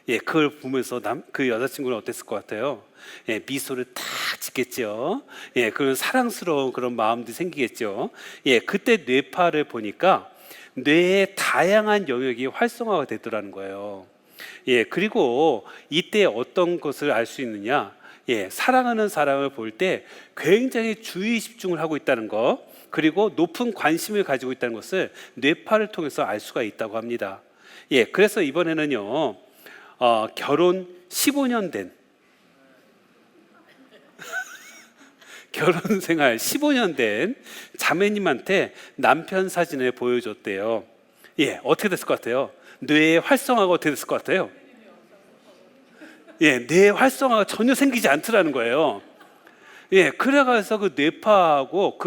예, 그걸 보면서 그 여자친구는 어땠을 것 같아요? 예, 미소를 딱 짓겠죠. 예, 그런 사랑스러운 그런 마음도 생기겠죠. 예, 그때 뇌파를 보니까 뇌의 다양한 영역이 활성화가 되더라는 거예요. 예, 그리고 이때 어떤 것을 알 수 있느냐? 예, 사랑하는 사람을 볼 때 굉장히 주의 집중을 하고 있다는 거, 그리고 높은 관심을 가지고 있다는 것을 뇌파를 통해서 알 수가 있다고 합니다. 예, 그래서 이번에는요, 결혼 15년 된 결혼 생활 15년 된 자매님한테 남편 사진을 보여줬대요. 예, 어떻게 됐을 것 같아요? 뇌의 활성화가 어떻게 됐을 것 같아요? 예, 뇌의 활성화가 전혀 생기지 않더라는 거예요. 예, 그래가서 그 뇌파하고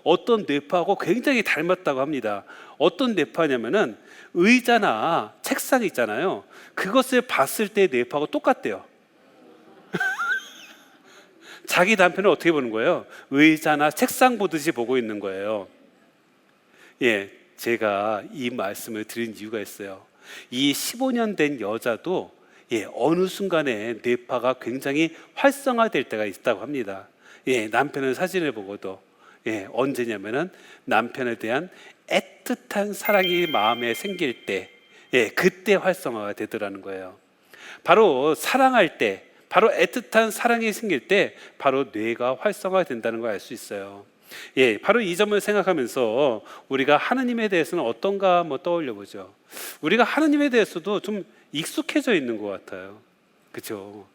어떤 뇌파하고 굉장히 닮았다고 합니다. 어떤 뇌파냐면은 의자나 책상 있잖아요. 그것을 봤을 때 뇌파하고 똑같대요. 자기 남편을 어떻게 보는 거예요? 의자나 책상 보듯이 보고 있는 거예요. 예, 제가 이 말씀을 드린 이유가 있어요. 이 15년 된 여자도 예, 어느 순간에 뇌파가 굉장히 활성화될 때가 있다고 합니다. 예, 남편의 사진을 보고도 예, 언제냐면은 남편에 대한 애틋한 사랑이 마음에 생길 때, 예, 그때 활성화가 되더라는 거예요. 바로 사랑할 때, 바로 애틋한 사랑이 생길 때, 바로 뇌가 활성화된다는 걸 알 수 있어요. 예, 바로 이 점을 생각하면서 우리가 하느님에 대해서는 어떤가 한번 떠올려 보죠. 우리가 하느님에 대해서도 좀 익숙해져 있는 것 같아요. 그렇죠?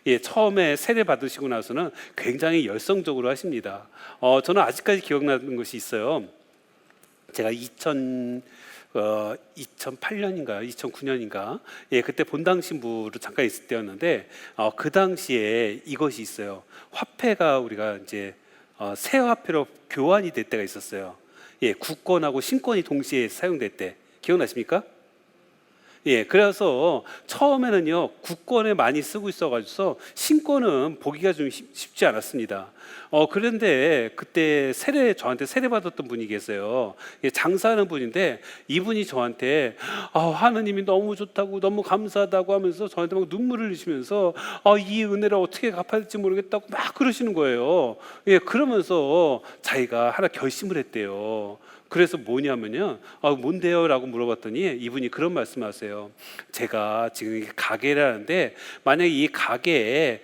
예, 처음에 세례 받으시고 나서는 굉장히 열성적으로 하십니다. 저는 아직까지 기억나는 것이 있어요. 제가 2008년인가 2009년인가 예, 그때 본당 신부로 잠깐 있을 때였는데 그 당시에 이것이 있어요. 화폐가 우리가 이제 새 화폐로 교환이 될 때가 있었어요. 예, 국권하고 신권이 동시에 사용될 때 기억나십니까? 예, 그래서 처음에는요 국권을 많이 쓰고 있어가지고 신권은 보기가 좀 쉽지 않았습니다. 그런데 그때 저한테 세례 받았던 분이 계세요. 예, 장사하는 분인데 이분이 저한테 하느님이 너무 좋다고 너무 감사하다고 하면서 저한테 막 눈물을 흘리시면서 이 은혜를 어떻게 갚아야 될지 모르겠다고 막 그러시는 거예요. 예, 그러면서 자기가 하나 결심을 했대요. 그래서 뭐냐면요, 뭔데요? 라고 물어봤더니 이분이 그런 말씀하세요. 제가 지금 가게를 하는데 만약에 이 가게에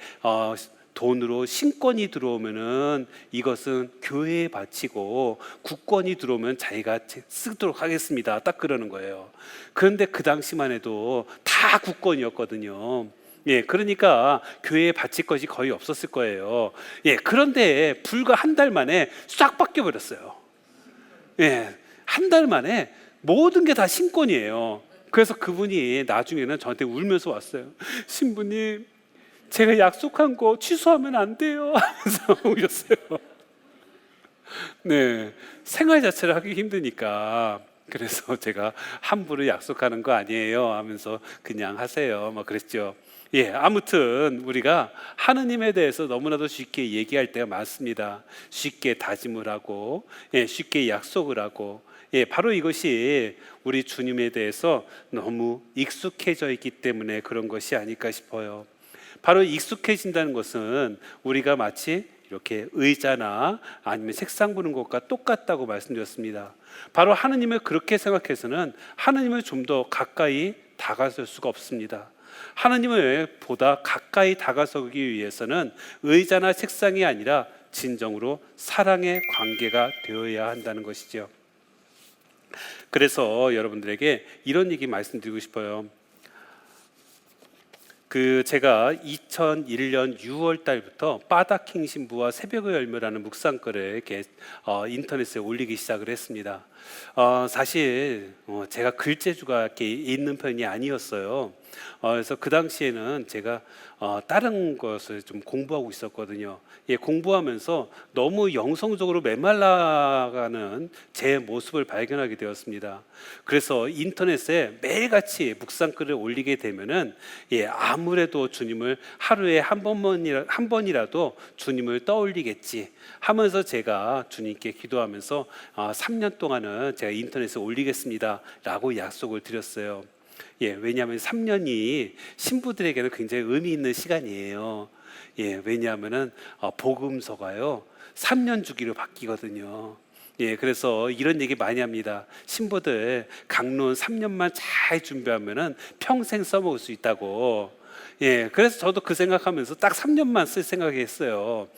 돈으로 신권이 들어오면은 이것은 교회에 바치고 국권이 들어오면 자기가 쓰도록 하겠습니다. 딱 그러는 거예요. 그런데 그 당시만 해도 다 국권이었거든요. 예, 그러니까 교회에 바칠 것이 거의 없었을 거예요. 예, 그런데 불과 한 달 만에 싹 바뀌어 버렸어요. 예, 한 달 만에 모든 게 다 신권이에요. 그래서 그분이 나중에는 저한테 울면서 왔어요. 신부님, 제가 약속한 거 취소하면 안 돼요 하면서 오셨어요. 네, 생활 자체를 하기 힘드니까 그래서 제가 함부로 약속하는 거 아니에요 하면서 그냥 하세요 막 그랬죠. 예, 아무튼 우리가 하느님에 대해서 너무나도 쉽게 얘기할 때가 많습니다. 쉽게 다짐을 하고, 예, 쉽게 약속을 하고, 예, 바로 이것이 우리 주님에 대해서 너무 익숙해져 있기 때문에 그런 것이 아닐까 싶어요. 바로 익숙해진다는 것은 우리가 마치 이렇게 의자나 아니면 책상 보는 것과 똑같다고 말씀드렸습니다. 바로 하느님을 그렇게 생각해서는 하느님을 좀 더 가까이 다가설 수가 없습니다. 하느님을 보다 가까이 다가서기 위해서는 의자나 책상이 아니라 진정으로 사랑의 관계가 되어야 한다는 것이죠. 그래서 여러분들에게 이런 얘기 말씀드리고 싶어요. 제가 2001년 6월 달부터 바다킹 신부와 새벽의 열매라는 묵상글을 이렇게 인터넷에 올리기 시작을 했습니다. 사실 제가 글재주가 이렇게 있는 편이 아니었어요. 그래서 그 당시에는 제가 다른 것을 좀 공부하고 있었거든요. 예, 공부하면서 너무 영성적으로 메말라가는 제 모습을 발견하게 되었습니다. 그래서 인터넷에 매일같이 묵상글을 올리게 되면은 예, 아무래도 주님을 하루에 한 번이라도 주님을 떠올리겠지 하면서 제가 주님께 기도하면서 3년 동안은 제가 인터넷에 올리겠습니다라고 약속을 드렸어요. 왜냐하면 3년이 신부들에게는 굉장히 의미 있는 시간이에요. 왜냐하면은 복음서가요 3년 주기로 바뀌거든요. 그래서 이런 얘기 많이 합니다. 신부들 강론 3년만 잘 준비하면은 평생 써먹을 수 있다고. 그래서 저도 그 생각하면서 딱 3년만 쓸 생각했어요.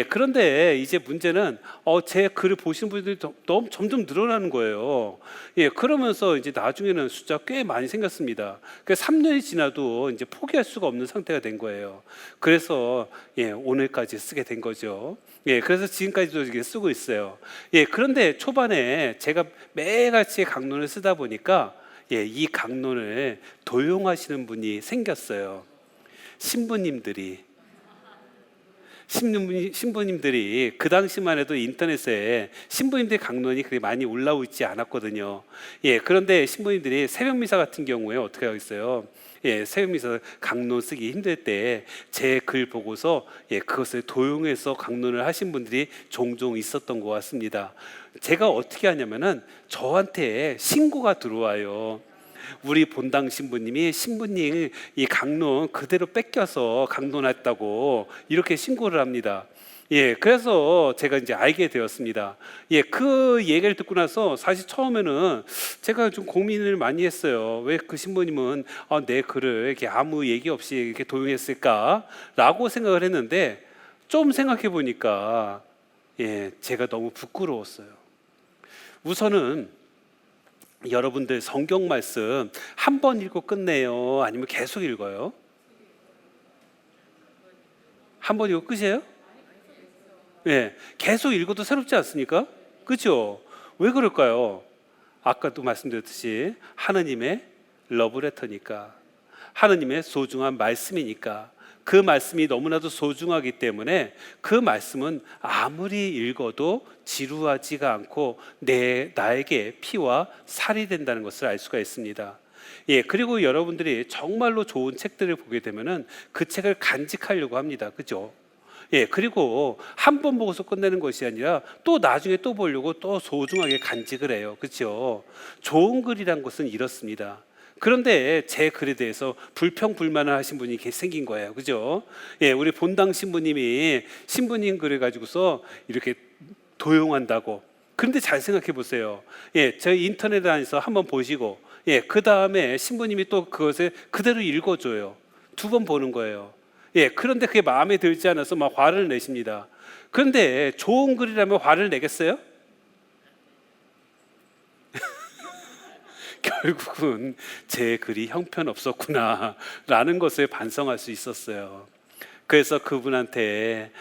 그런데 이제 문제는 제 글을 보시는 분들이 너무 점점 늘어나는 거예요. 그러면서 이제 나중에는 숫자 꽤 많이 생겼습니다. 그래서 3년이 지나도 이제 포기할 수가 없는 상태가 된 거예요. 그래서 오늘까지 쓰게 된 거죠. 그래서 지금까지도 이게 쓰고 있어요. 그런데 초반에 제가 매일같이 강론을 쓰다 보니까 이 강론을 도용하시는 분이 생겼어요. 신부님들이 그 당시만 해도 인터넷에 신부님들 강론이 그렇게 많이 올라오고 있지 않았거든요. 그런데 신부님들이 새벽 미사 같은 경우에 어떻게 하겠어요? 새벽 미사 강론 쓰기 힘들 때 제 글 보고서 그것을 도용해서 강론을 하신 분들이 종종 있었던 것 같습니다. 제가 어떻게 하냐면은 저한테 신고가 들어와요. 우리 본당 신부님이 신부님 이 강론 그대로 뺏겨서 강론했다고 이렇게 신고를 합니다. 그래서 제가 이제 알게 되었습니다. 그 얘기를 듣고 나서 사실 처음에는 제가 좀 고민을 많이 했어요. 왜 그 신부님은 내 글을 이렇게 아무 얘기 없이 이렇게 도용했을까라고 생각을 했는데 좀 생각해 보니까 제가 너무 부끄러웠어요. 우선은 여러분들 성경 말씀 한 번 읽고 끝내요? 아니면 계속 읽어요? 한 번 읽고 끝이에요? 계속 읽어도 새롭지 않습니까? 그렇죠? 왜 그럴까요? 아까도 말씀드렸듯이 하느님의 러브레터니까, 하느님의 소중한 말씀이니까, 그 말씀이 너무나도 소중하기 때문에 그 말씀은 아무리 읽어도 지루하지가 않고 나에게 피와 살이 된다는 것을 알 수가 있습니다. 그리고 여러분들이 정말로 좋은 책들을 보게 되면은 그 책을 간직하려고 합니다. 그죠? 그리고 한 번 보고서 끝내는 것이 아니라 또 나중에 또 보려고 또 소중하게 간직을 해요. 그렇죠? 좋은 글이란 것은 이렇습니다. 그런데 제 글에 대해서 불평불만을 하신 분이 생긴 거예요. 그죠? 우리 본당 신부님이 신부님 글을 가지고서 이렇게 도용한다고. 그런데 잘 생각해 보세요. 저희 인터넷 안에서 한번 보시고, 그 다음에 신부님이 또 그것을 그대로 읽어줘요. 2번 보는 거예요. 그런데 그게 마음에 들지 않아서 막 화를 내십니다. 그런데 좋은 글이라면 화를 내겠어요? 결국은 제 글이 형편없었구나 라는 것을 반성할 수 있었어요. 그래서 그분한테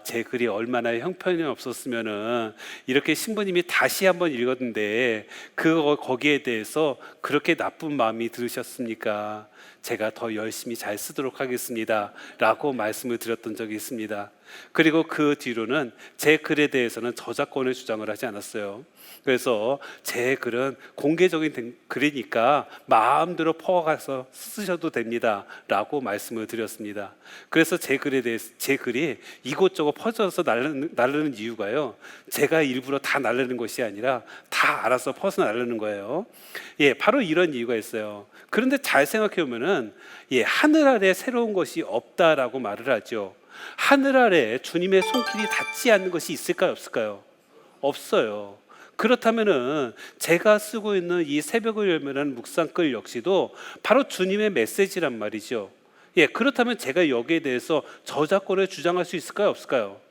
제 글이 얼마나 형편이 없었으면은 이렇게 신부님이 다시 한번 읽었는데 거기에 대해서 그렇게 나쁜 마음이 들으셨습니까? 제가 더 열심히 잘 쓰도록 하겠습니다 라고 말씀을 드렸던 적이 있습니다. 그리고 그 뒤로는 제 글에 대해서는 저작권을 주장을 하지 않았어요. 그래서 제 글은 공개적인 글이니까 마음대로 퍼가서 쓰셔도 됩니다 라고 말씀을 드렸습니다. 그래서 제 글이 이곳저곳 퍼져서 나르는 이유가요, 제가 일부러 다 나르는 것이 아니라 다 알아서 퍼서 나르는 거예요. 바로 이런 이유가 있어요. 그런데 잘 생각해 보면은 하늘 아래 새로운 것이 없다라고 말을 하죠. 하늘 아래 주님의 손길이 닿지 않는 것이 있을까요, 없을까요? 없어요. 그렇다면은 제가 쓰고 있는 이 새벽을 열매라는 묵상글 역시도 바로 주님의 메시지란 말이죠. 그렇다면 제가 여기에 대해서 저작권을 주장할 수 있을까요, 없을까요?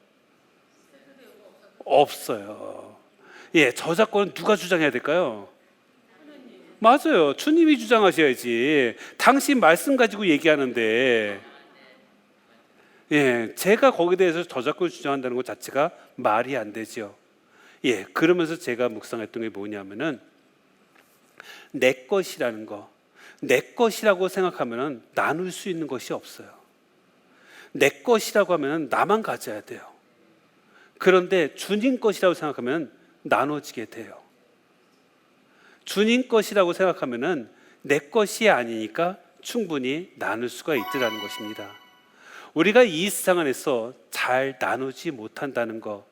없어요. 저작권은 누가 주장해야 될까요? 맞아요. 주님이 주장하셔야지. 당신 말씀 가지고 얘기하는데 제가 거기에 대해서 저작권을 주장한다는 것 자체가 말이 안 되죠. 그러면서 제가 묵상했던 게 뭐냐면은 내 것이라는 거, 내 것이라고 생각하면은 나눌 수 있는 것이 없어요. 내 것이라고 하면은 나만 가져야 돼요. 그런데 주님 것이라고 생각하면 나눠지게 돼요. 주님 것이라고 생각하면은 내 것이 아니니까 충분히 나눌 수가 있더라는 것입니다. 우리가 이 세상 안에서 잘 나누지 못한다는 것,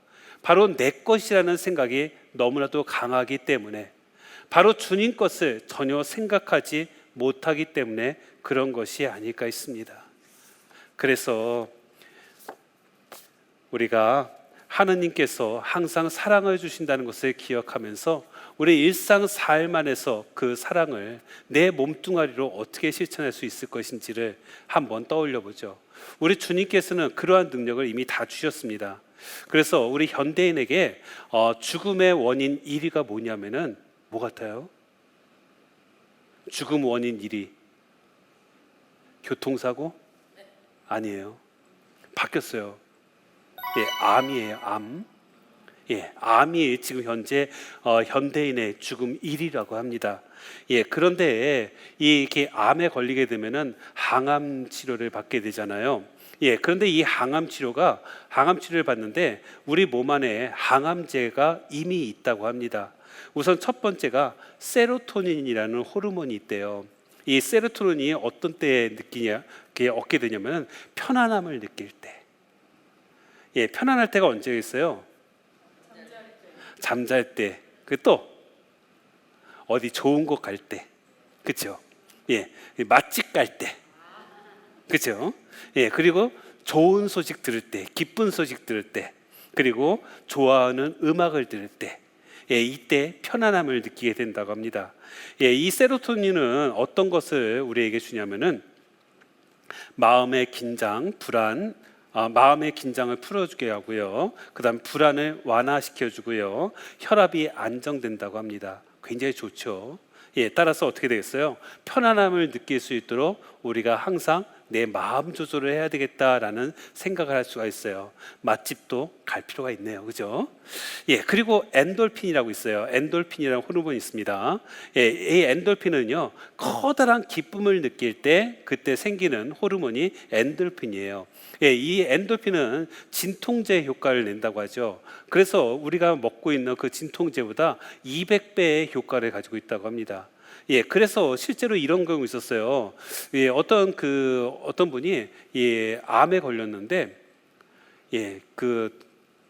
바로 내 것이라는 생각이 너무나도 강하기 때문에, 바로 주님 것을 전혀 생각하지 못하기 때문에 그런 것이 아닐까 싶습니다. 그래서 우리가 하느님께서 항상 사랑을 주신다는 것을 기억하면서 우리 일상 삶 안에서 그 사랑을 내 몸뚱아리로 어떻게 실천할 수 있을 것인지를 한번 떠올려 보죠. 우리 주님께서는 그러한 능력을 이미 다 주셨습니다. 그래서 우리 현대인에게 죽음의 원인 1위가 뭐냐면은 뭐 같아요? 죽음 원인 1위 교통사고? 아니에요. 바뀌었어요. 암이에요. 암. 암이 지금 현재 현대인의 죽음 1위라고 합니다. 그런데 이렇게 암에 걸리게 되면은 항암 치료를 받게 되잖아요. 그런데 이 항암 치료를 받는데 우리 몸 안에 항암제가 이미 있다고 합니다. 우선 첫 번째가 세로토닌이라는 호르몬이 있대요. 이 세로토닌이 어떤 때에 얻게 되냐면 편안함을 느낄 때. 편안할 때가 언제 있어요? 잠잘 때. 그 또 어디 좋은 곳 갈 때. 그렇죠? 맛집 갈 때. 그렇죠? 그리고 좋은 소식 들을 때, 기쁜 소식 들을 때, 그리고 좋아하는 음악을 들을 때, 이때 편안함을 느끼게 된다고 합니다. 이 세로토닌은 어떤 것을 우리에게 주냐면은 마음의 긴장, 불안, 마음의 긴장을 풀어주게 하고요. 그 다음 불안을 완화시켜주고요. 혈압이 안정된다고 합니다. 굉장히 좋죠. 따라서 어떻게 되겠어요? 편안함을 느낄 수 있도록 우리가 항상 내 마음 조절을 해야 되겠다라는 생각을 할 수가 있어요. 맛집도 갈 필요가 있네요. 그죠? 그리고 엔돌핀이라고 있어요. 엔돌핀이라는 호르몬이 있습니다. 이 엔돌핀은요, 커다란 기쁨을 느낄 때 그때 생기는 호르몬이 엔돌핀이에요. 이 엔돌핀은 진통제 효과를 낸다고 하죠. 그래서 우리가 먹고 있는 그 진통제보다 200배의 효과를 가지고 있다고 합니다. 그래서 실제로 이런 경우 있었어요. 어떤 분이 암에 걸렸는데, 그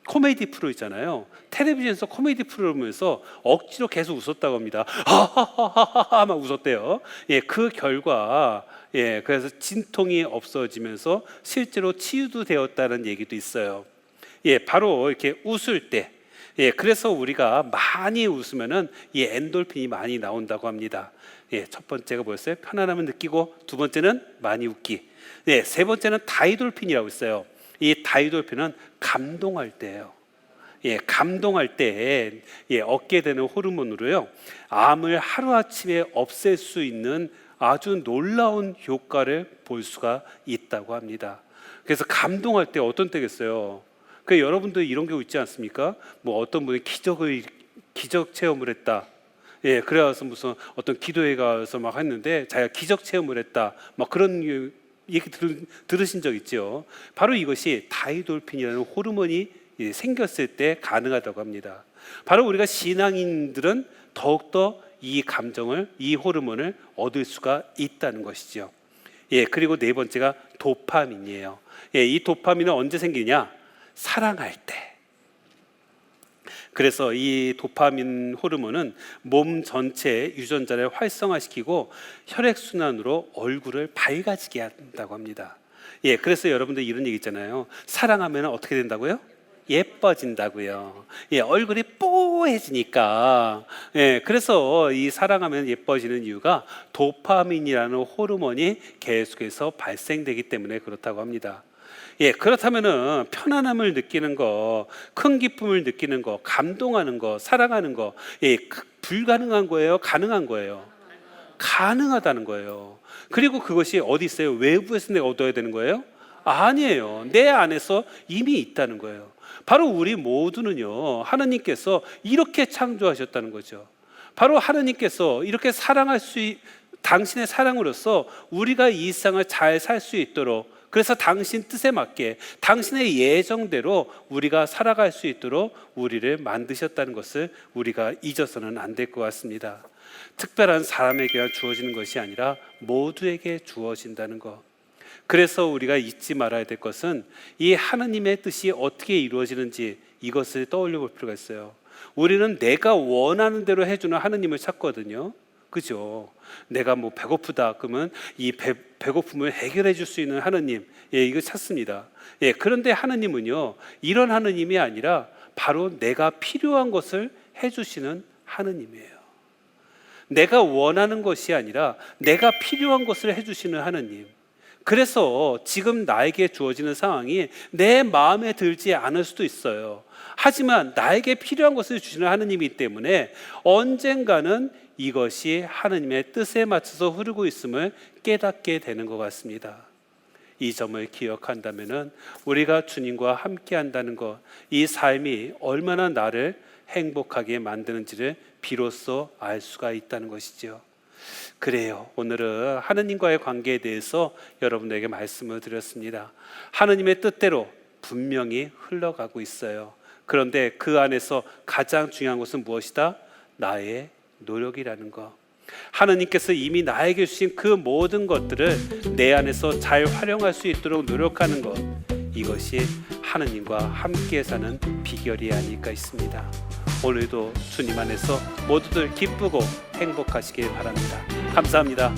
코미디 프로 있잖아요. 텔레비전에서 코미디 프로를 보면서 억지로 계속 웃었다고 합니다. 하하하하하 막 웃었대요. 그 결과 그래서 진통이 없어지면서 실제로 치유도 되었다는 얘기도 있어요. 바로 이렇게 웃을 때. 그래서 우리가 많이 웃으면은 이 엔돌핀이 많이 나온다고 합니다. 첫 번째가 뭐였어요? 편안함을 느끼고, 두 번째는 많이 웃기. 세 번째는 다이돌핀이라고 있어요. 이 다이돌핀은 감동할 때예요. 감동할 때 얻게 되는 호르몬으로요, 암을 하루아침에 없앨 수 있는 아주 놀라운 효과를 볼 수가 있다고 합니다. 그래서 감동할 때 어떤 때겠어요? 여러분도 이런 경우 있지 않습니까? 뭐 어떤 분이 기적 체험을 했다. 그래서 무슨 어떤 기도회 가서 막 했는데 자기가 기적 체험을 했다. 막 그런 얘기 들으신 적 있죠? 바로 이것이 다이돌핀이라는 호르몬이 생겼을 때 가능하다고 합니다. 바로 우리가 신앙인들은 더욱더 이 감정을, 이 호르몬을 얻을 수가 있다는 것이죠. 그리고 네 번째가 도파민이에요. 이 도파민은 언제 생기냐? 사랑할 때. 그래서 이 도파민 호르몬은 몸 전체의 유전자를 활성화시키고 혈액순환으로 얼굴을 밝아지게 한다고 합니다. 그래서 여러분들 이런 얘기 있잖아요. 사랑하면 어떻게 된다고요? 예뻐진다고요. 얼굴이 뽀해지니까. 그래서 이 사랑하면 예뻐지는 이유가 도파민이라는 호르몬이 계속해서 발생되기 때문에 그렇다고 합니다. 그렇다면은 편안함을 느끼는 거, 큰 기쁨을 느끼는 거, 감동하는 거, 사랑하는 거, 불가능한 거예요? 가능한 거예요? 가능하다는 거예요. 그리고 그것이 어디 있어요? 외부에서 내가 얻어야 되는 거예요? 아니에요. 내 안에서 이미 있다는 거예요. 바로 우리 모두는요, 하나님께서 이렇게 창조하셨다는 거죠. 바로 하나님께서 이렇게 당신의 사랑으로서 우리가 이 세상을 잘 살 수 있도록, 그래서 당신 뜻에 맞게 당신의 예정대로 우리가 살아갈 수 있도록 우리를 만드셨다는 것을 우리가 잊어서는 안 될 것 같습니다. 특별한 사람에게만 주어지는 것이 아니라 모두에게 주어진다는 것. 그래서 우리가 잊지 말아야 될 것은 이 하나님의 뜻이 어떻게 이루어지는지 이것을 떠올려 볼 필요가 있어요. 우리는 내가 원하는 대로 해주는 하나님을 찾거든요. 그죠? 내가 뭐 배고프다 그러면 이 배고픔을 해결해 줄 수 있는 하느님, 이거 찾습니다. 그런데 하느님은요, 이런 하느님이 아니라 바로 내가 필요한 것을 해주시는 하느님이에요. 내가 원하는 것이 아니라 내가 필요한 것을 해주시는 하느님. 그래서 지금 나에게 주어지는 상황이 내 마음에 들지 않을 수도 있어요. 하지만 나에게 필요한 것을 주시는 하느님이기 때문에 언젠가는 이것이 하느님의 뜻에 맞춰서 흐르고 있음을 깨닫게 되는 것 같습니다. 이 점을 기억한다면 우리가 주님과 함께 한다는 것, 이 삶이 얼마나 나를 행복하게 만드는지를 비로소 알 수가 있다는 것이죠. 그래요, 오늘은 하느님과의 관계에 대해서 여러분에게 말씀을 드렸습니다. 하느님의 뜻대로 분명히 흘러가고 있어요. 그런데 그 안에서 가장 중요한 것은 무엇이다? 나의 노력이라는 것. 하느님께서 이미 나에게 주신 그 모든 것들을 내 안에서 잘 활용할 수 있도록 노력하는 것, 이것이 하느님과 함께 사는 비결이 아닐까 있습니다. 오늘도 주님 안에서 모두들 기쁘고 행복하시길 바랍니다. 감사합니다.